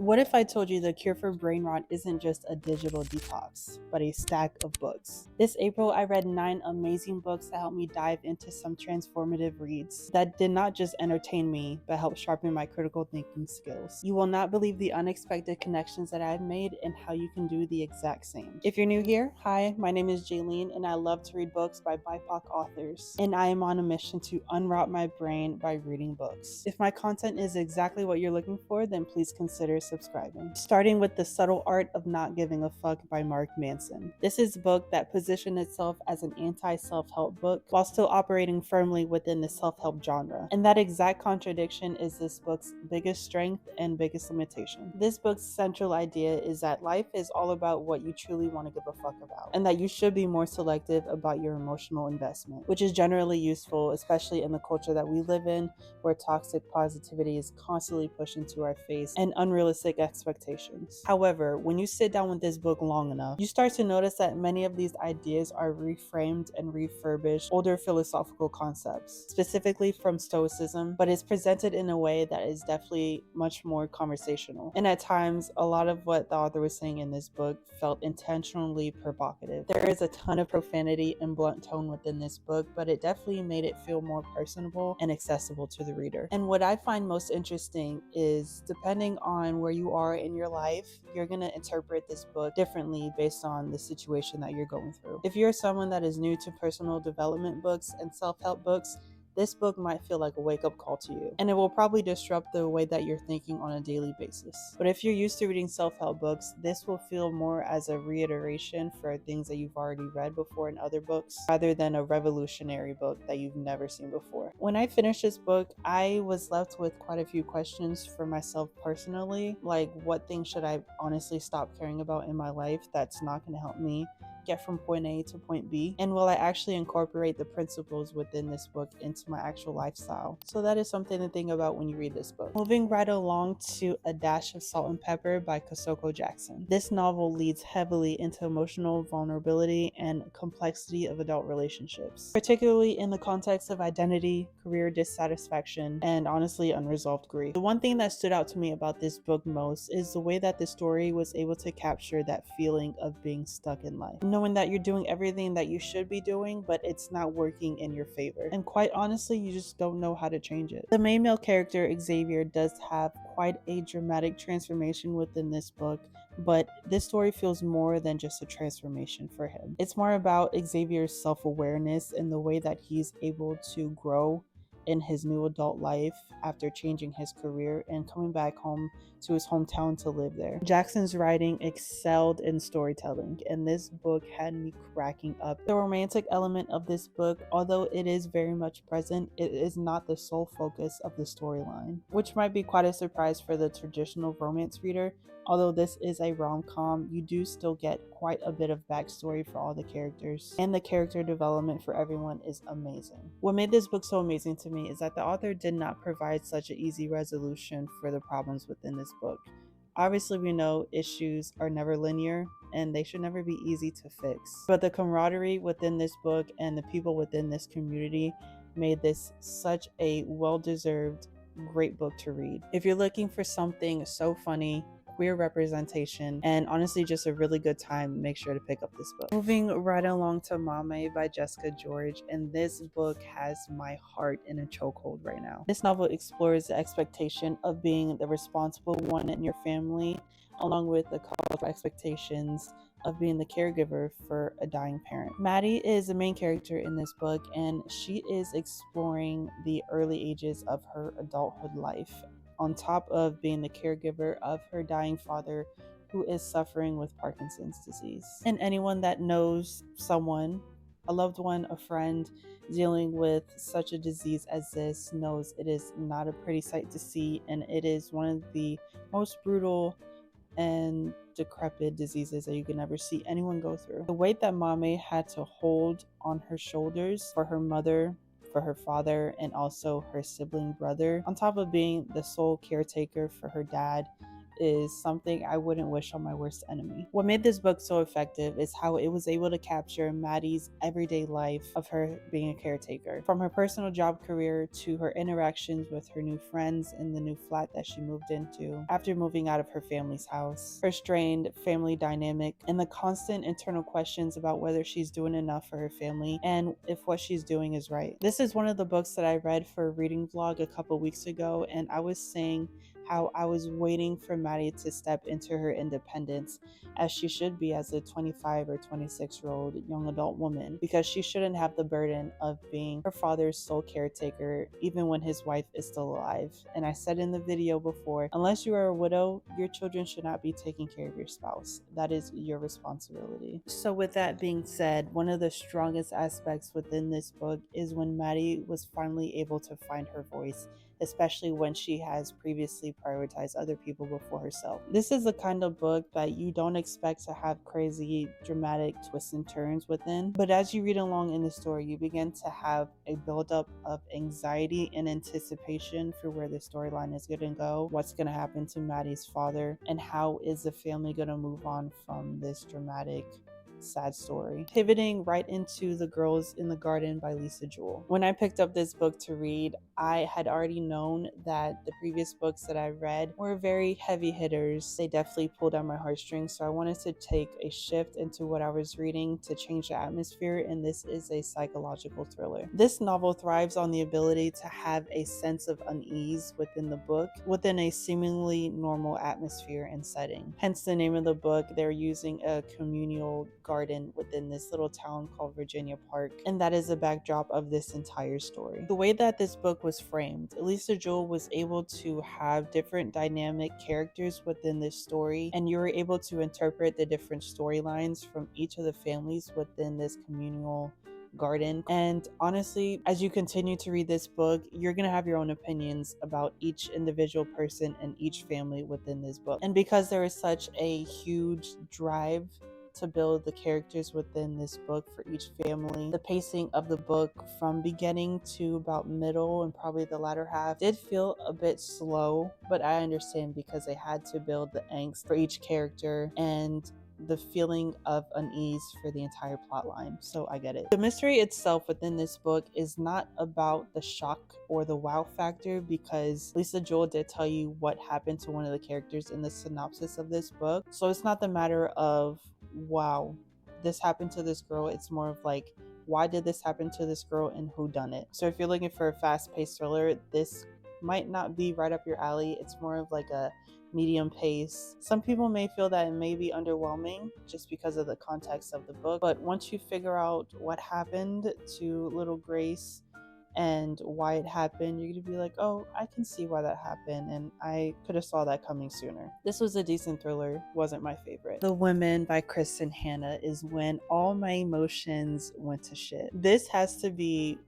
What if I told you the cure for brain rot isn't just a digital detox, but a stack of books? This April, I read 9 amazing books that helped me dive into some transformative reads that did not just entertain me, but helped sharpen my critical thinking skills. You will not believe the unexpected connections that I've made and how you can do the exact same. If you're new here, hi, my name is Jaylene, and I love to read books by BIPOC authors, and I am on a mission to unrot my brain by reading books. If my content is exactly what you're looking for, then please consider subscribing. Starting with The Subtle Art of Not Giving a Fuck by Mark Manson. This is a book that positioned itself as an anti-self-help book while still operating firmly within the self-help genre. And that exact contradiction is this book's biggest strength and biggest limitation. This book's central idea is that life is all about what you truly want to give a fuck about, and that you should be more selective about your emotional investment, which is generally useful, especially in the culture that we live in, where toxic positivity is constantly pushed into our face and unrealistic expectations. However, when you sit down with this book long enough, you start to notice that many of these ideas are reframed and refurbished older philosophical concepts, specifically from Stoicism, but it's presented in a way that is definitely much more conversational. And at times, a lot of what the author was saying in this book felt intentionally provocative. There is a ton of profanity and blunt tone within this book, but it definitely made it feel more personable and accessible to the reader. And what I find most interesting is, depending on where you are in your life, you're going to interpret this book differently based on the situation that you're going through. If you're someone that is new to personal development books and self-help books, this book might feel like a wake-up call to you, and it will probably disrupt the way that you're thinking on a daily basis. But if you're used to reading self-help books, this will feel more as a reiteration for things that you've already read before in other books, rather than a revolutionary book that you've never seen before. When I finished this book, I was left with quite a few questions for myself personally, like what things should I honestly stop caring about in my life that's not going to help me get from point A to point B, and will I actually incorporate the principles within this book into my actual lifestyle? So that is something to think about when you read this book. Moving right along to A Dash of Salt and Pepper by Kosoko Jackson. This novel leads heavily into emotional vulnerability and complexity of adult relationships, particularly in the context of identity, career dissatisfaction, and honestly unresolved grief. The one thing that stood out to me about this book most is the way that the story was able to capture that feeling of being stuck in life, knowing that you're doing everything that you should be doing, but it's not working in your favor. And quite honestly, you just don't know how to change it. The main male character, Xavier, does have quite a dramatic transformation within this book, but this story feels more than just a transformation for him. It's more about Xavier's self-awareness and the way that he's able to grow in his new adult life after changing his career and coming back home to his hometown to live there. Jackson's writing excelled in storytelling, and this book had me cracking up. The romantic element of this book, although it is very much present, it is not the sole focus of the storyline, which might be quite a surprise for the traditional romance reader. Although this is a rom-com, you do still get quite a bit of backstory for all the characters, and the character development for everyone is amazing. What made this book so amazing to me is that the author did not provide such an easy resolution for the problems within this book. Obviously, we know issues are never linear, and they should never be easy to fix. But the camaraderie within this book and the people within this community made this such a well-deserved, great book to read. If you're looking for something so funny, queer representation, and honestly just a really good time, make sure to pick up this book. Moving right along to Maame by Jessica George, and this book has my heart in a chokehold right now. This novel explores the expectation of being the responsible one in your family, along with the cultural expectations of being the caregiver for a dying parent. Maddie is the main character in this book, and she is exploring the early ages of her adulthood life, on top of being the caregiver of her dying father, who is suffering with Parkinson's disease. And anyone that knows someone, a loved one, a friend, dealing with such a disease as this knows it is not a pretty sight to see, and it is one of the most brutal and decrepit diseases that you can ever see anyone go through. The weight that Maame had to hold on her shoulders for her mother, for her father, and also her sibling brother, on top of being the sole caretaker for her dad is something I wouldn't wish on my worst enemy. What made this book so effective is how it was able to capture Maddie's everyday life of her being a caretaker. From her personal job career to her interactions with her new friends in the new flat that she moved into after moving out of her family's house, her strained family dynamic, and the constant internal questions about whether she's doing enough for her family and if what she's doing is right. This is one of the books that I read for a reading vlog a couple weeks ago, and I was saying how I was waiting for Maddie to step into her independence, as she should be as a 25 or 26-year-old young adult woman, because she shouldn't have the burden of being her father's sole caretaker even when his wife is still alive. And I said in the video before, unless you are a widow, your children should not be taking care of your spouse. That is your responsibility. So with that being said, one of the strongest aspects within this book is when Maddie was finally able to find her voice, especially when she has previously prioritized other people before herself. This is the kind of book that you don't expect to have crazy dramatic twists and turns within, but as you read along in the story, you begin to have a buildup of anxiety and anticipation for where the storyline is going to go, what's going to happen to Maddie's father, and how is the family going to move on from this dramatic sad story. Pivoting right into The Girls in the Garden by Lisa Jewell. When I picked up this book to read, I had already known that the previous books that I read were very heavy hitters. They definitely pulled on my heartstrings, so I wanted to take a shift into what I was reading to change the atmosphere, and this is a psychological thriller. This novel thrives on the ability to have a sense of unease within the book, within a seemingly normal atmosphere and setting. Hence the name of the book. They're using a communal garden within this little town called Virginia Park, and that is the backdrop of this entire story. The way that this book was framed, Lisa Jewell was able to have different dynamic characters within this story, and you were able to interpret the different storylines from each of the families within this communal garden. And honestly, as you continue to read this book, you're going to have your own opinions about each individual person and each family within this book. And because there is such a huge drive to build the characters within this book for each family, the pacing of the book from beginning to about middle and probably the latter half did feel a bit slow, but I understand because they had to build the angst for each character and the feeling of unease for the entire plot line, so I get it. The mystery itself within this book is not about the shock or the wow factor, because Lisa Jewell did tell you what happened to one of the characters in the synopsis of this book, so it's not the matter of wow, this happened to this girl. It's more of like, why did this happen to this girl and who done it? So if you're looking for a fast-paced thriller, this might not be right up your alley. It's more of like a medium pace. Some people may feel that it may be underwhelming just because of the context of the book, but once you figure out what happened to little Grace and why it happened, you're gonna be like, oh, I can see why that happened, and I could have saw that coming sooner. This was a decent thriller, wasn't my favorite. The Women by Kristen Hanna is when all my emotions went to shit. This has to be,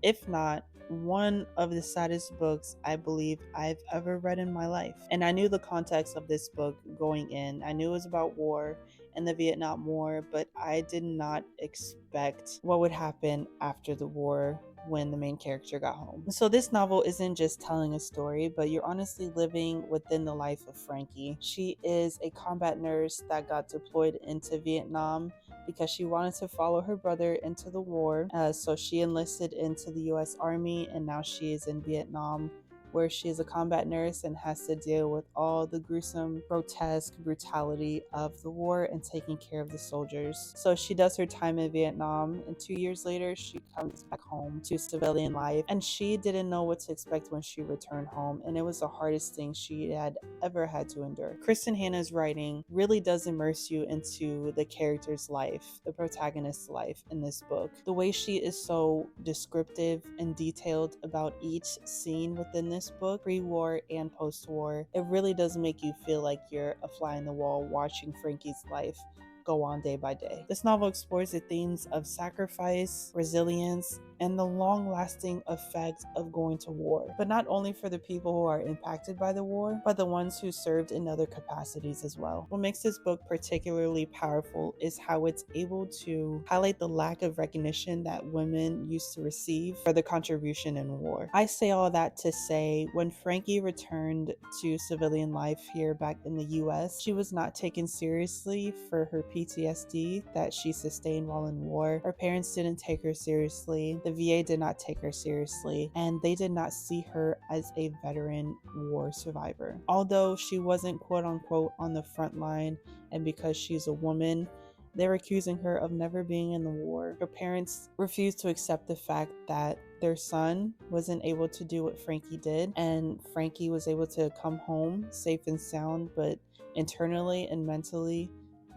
if not one of the saddest books I believe I've ever read in my life. And I knew the context of this book going in. I knew it was about war and the Vietnam War, but I did not expect what would happen after the war when the main character got home. So this novel isn't just telling a story, but you're honestly living within the life of Frankie. She is a combat nurse that got deployed into Vietnam because she wanted to follow her brother into the war. So she enlisted into the US Army, and now she is in Vietnam, where she is a combat nurse and has to deal with all the gruesome, grotesque brutality of the war and taking care of the soldiers. So she does her time in Vietnam, and 2 years later, she comes back home to civilian life, and she didn't know what to expect when she returned home, and it was the hardest thing she had ever had to endure. Kristen Hanna's writing really does immerse you into the character's life, the protagonist's life in this book. The way she is so descriptive and detailed about each scene within this book, pre-war and post-war, it really does make you feel like you're a fly in the wall watching Frankie's life go on day by day. This novel explores the themes of sacrifice, resilience, and the long-lasting effect of going to war, but not only for the people who are impacted by the war, but the ones who served in other capacities as well. What makes this book particularly powerful is how it's able to highlight the lack of recognition that women used to receive for the contribution in war. I say all that to say, when Frankie returned to civilian life here back in the US, she was not taken seriously for her PTSD that she sustained while in war. Her parents didn't take her seriously. The VA did not take her seriously, and they did not see her as a veteran war survivor. Although she wasn't quote unquote on the front line, and because she's a woman, they're accusing her of never being in the war. Her parents refused to accept the fact that their son wasn't able to do what Frankie did, and Frankie was able to come home safe and sound, but internally and mentally,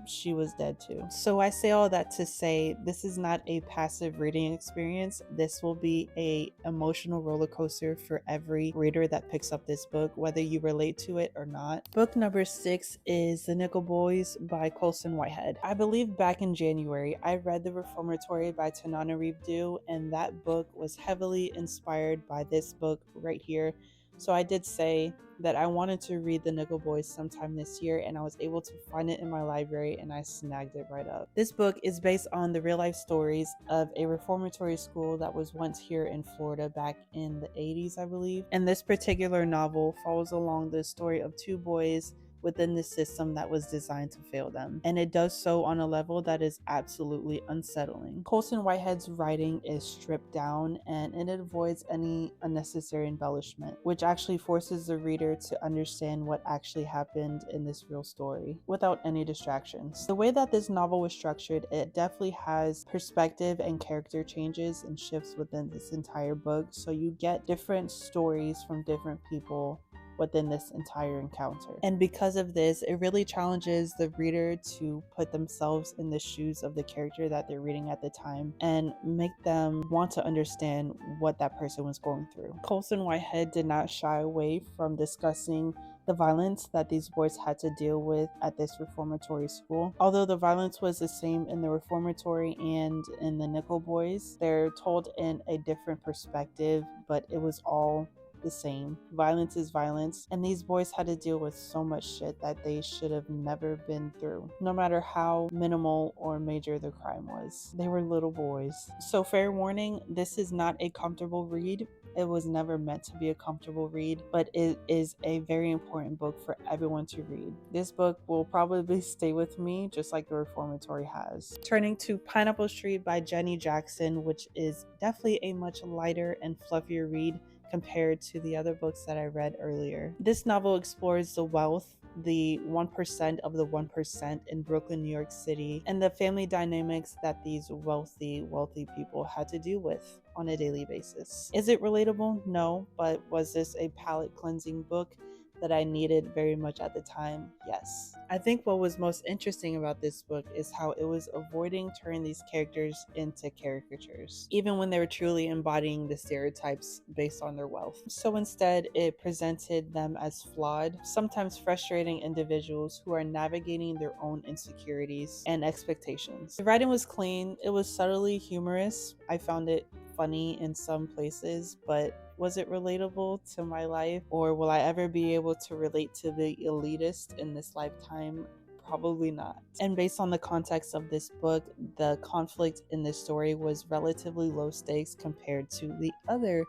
she was dead too. So I say all that to say, this is not a passive reading experience. This will be a emotional roller coaster for every reader that picks up this book, whether you relate to it or not. Book number 6 is The Nickel Boys by Colson Whitehead. I believe back in January, I read The Reformatory by Jaylenepryorreads, and that book was heavily inspired by this book right here. So I did say that I wanted to read The Nickel Boys sometime this year, and I was able to find it in my library, and I snagged it right up. This book is based on the real life stories of a reformatory school that was once here in Florida back in the 80s, I believe. And this particular novel follows along the story of two boys within the system that was designed to fail them, and it does so on a level that is absolutely unsettling. Colson Whitehead's writing is stripped down, and it avoids any unnecessary embellishment, which actually forces the reader to understand what actually happened in this real story without any distractions. The way that this novel was structured, it definitely has perspective and character changes and shifts within this entire book, so you get different stories from different people within this entire encounter. And because of this, it really challenges the reader to put themselves in the shoes of the character that they're reading at the time and make them want to understand what that person was going through. Colson Whitehead did not shy away from discussing the violence that these boys had to deal with at this reformatory school. Although the violence was the same in the reformatory and in the Nickel Boys, they're told in a different perspective, but it was all the same. Violence is violence, and these boys had to deal with so much shit that they should have never been through, no matter how minimal or major the crime was. They were little boys. So fair warning, this is not a comfortable read. It was never meant to be a comfortable read, but it is a very important book for everyone to read. This book will probably stay with me just like the Reformatory has. Turning to Pineapple Street by Jenny Jackson, which is definitely a much lighter and fluffier read compared to the other books that I read earlier. This novel explores the wealth, the 1% of the 1% in Brooklyn, New York City, and the family dynamics that these wealthy people had to deal with on a daily basis. Is it relatable? No, but was this a palate cleansing book that I needed very much at the time? Yes. I think what was most interesting about this book is how it was avoiding turning these characters into caricatures, even when they were truly embodying the stereotypes based on their wealth. So instead, it presented them as flawed, sometimes frustrating individuals who are navigating their own insecurities and expectations. The writing was clean, it was subtly humorous. I found it funny in some places, but was it relatable to my life, or will I ever be able to relate to the elitist in this lifetime? Probably not. And based on the context of this book, the conflict in this story was relatively low stakes compared to the other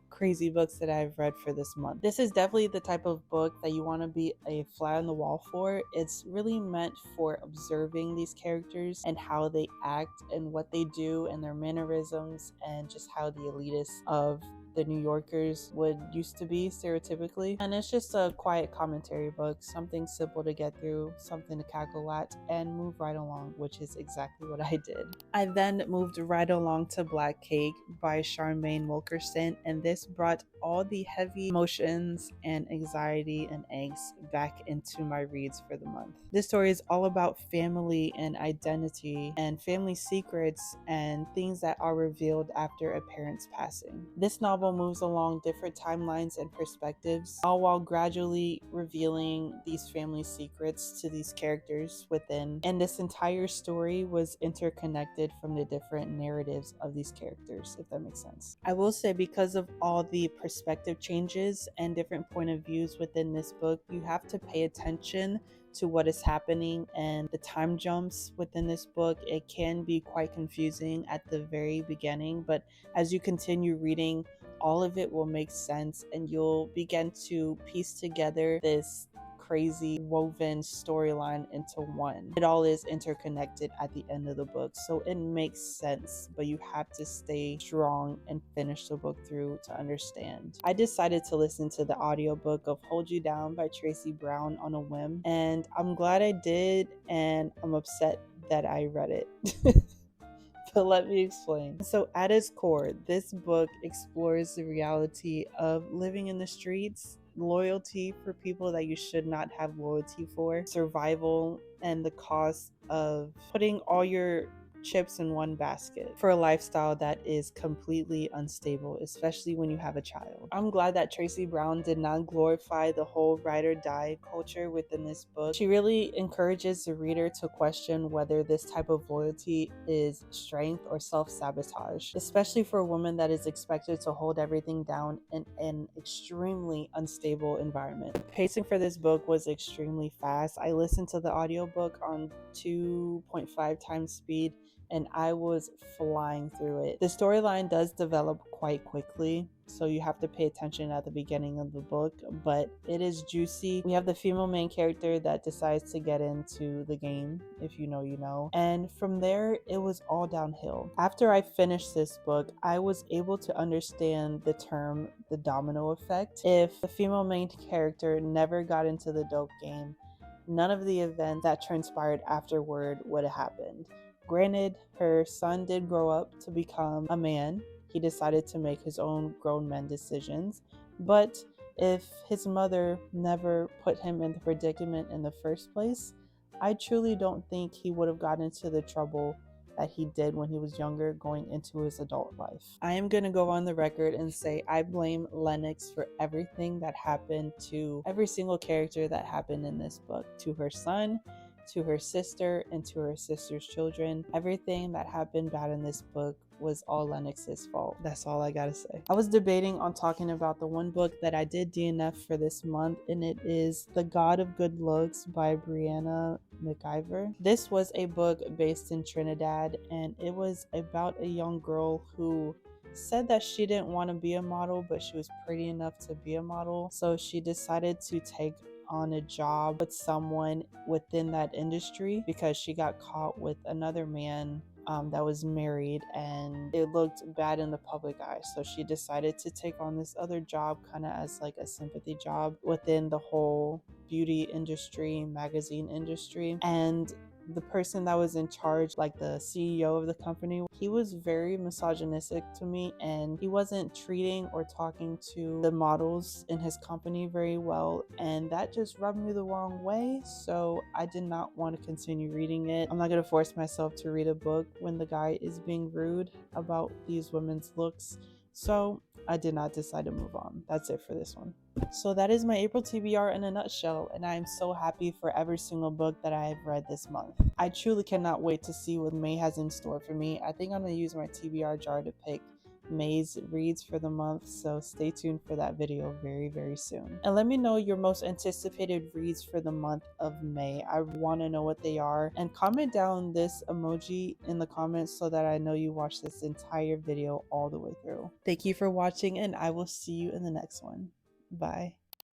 crazy books that I've read for this month. This is definitely the type of book that you want to be a fly on the wall for. It's really meant for observing these characters and how they act and what they do and their mannerisms and just how the elitists of the New Yorkers would used to be stereotypically. And it's just a quiet commentary book, something simple to get through, something to cackle at, and move right along, which is exactly what I did. I then moved right along to Black Cake by Charmaine Wilkerson, and this brought all the heavy emotions and anxiety and angst back into my reads for the month. This story is all about family and identity and family secrets and things that are revealed after a parent's passing. This novel novel moves along different timelines and perspectives, all while gradually revealing these family secrets to these characters within. And this entire story was interconnected from the different narratives of these characters, if that makes sense. I will say, because of all the perspective changes and different point of views within this book, you have to pay attention to what is happening and the time jumps within this book. It can be quite confusing at the very beginning, but as you continue reading, all of it will make sense and you'll begin to piece together this crazy woven storyline into one. It all is interconnected at the end of the book, so it makes sense, but you have to stay strong and finish the book through to understand. I decided to listen to the audiobook of Hold You Down by Tracy Brown on a whim, and I'm glad I did, and I'm upset that I read it. But let me explain. So at its core, this book explores the reality of living in the streets, loyalty for people that you should not have loyalty for, survival, and the cost of putting all your chips in one basket for a lifestyle that is completely unstable, especially when you have a child. I'm glad that Tracy Brown did not glorify the whole ride or die culture within this book. She really encourages the reader to question whether this type of loyalty is strength or self-sabotage, especially for a woman that is expected to hold everything down in an extremely unstable environment. The pacing for this book was extremely fast. I listened to the audiobook on 2.5 times speed and I was flying through it. The storyline does develop quite quickly, so you have to pay attention at the beginning of the book, but it is juicy. We have the female main character that decides to get into the game. If you know, you know. And from there, it was all downhill. After I finished this book, I was able to understand the term the domino effect. If the female main character never got into the dope game, none of the events that transpired afterward would have happened. Granted, her son did grow up to become a man. He decided to make his own grown man decisions. But if his mother never put him in the predicament in the first place, I truly don't think he would have gotten into the trouble that he did when he was younger going into his adult life. I am going to go on the record and say I blame Lennox for everything that happened to every single character that happened in this book. To her son, to her sister, and to her sister's children. Everything that happened bad in this book was all Lennox's fault. That's all I gotta say. I was debating on talking about the one book that I did DNF for this month, and it is The God of Good Looks by Brianna McIver. This was a book based in Trinidad, and it was about a young girl who said that she didn't want to be a model, but she was pretty enough to be a model. So she decided to take on a job with someone within that industry because she got caught with another man that was married, and it looked bad in the public eye. So she decided to take on this other job kind of as like a sympathy job within the whole beauty industry, magazine industry. And the person that was in charge, like the CEO of the company, he was very misogynistic to me, and he wasn't treating or talking to the models in his company very well, and that just rubbed me the wrong way. So I did not want to continue reading it. I'm not going to force myself to read a book when the guy is being rude about these women's looks. So I did not decide to move on. That's it for this one. So that is my April TBR in a nutshell, and I am so happy for every single book that I have read this month. I truly cannot wait to see what May has in store for me. I think I'm going to use my TBR jar to pick May's reads for the month, so stay tuned for that video very, very soon. And let me know your most anticipated reads for the month of May. I want to know what they are, and comment down this emoji in the comments so that I know you watched this entire video all the way through. Thank you for watching, and I will see you in the next one. Bye.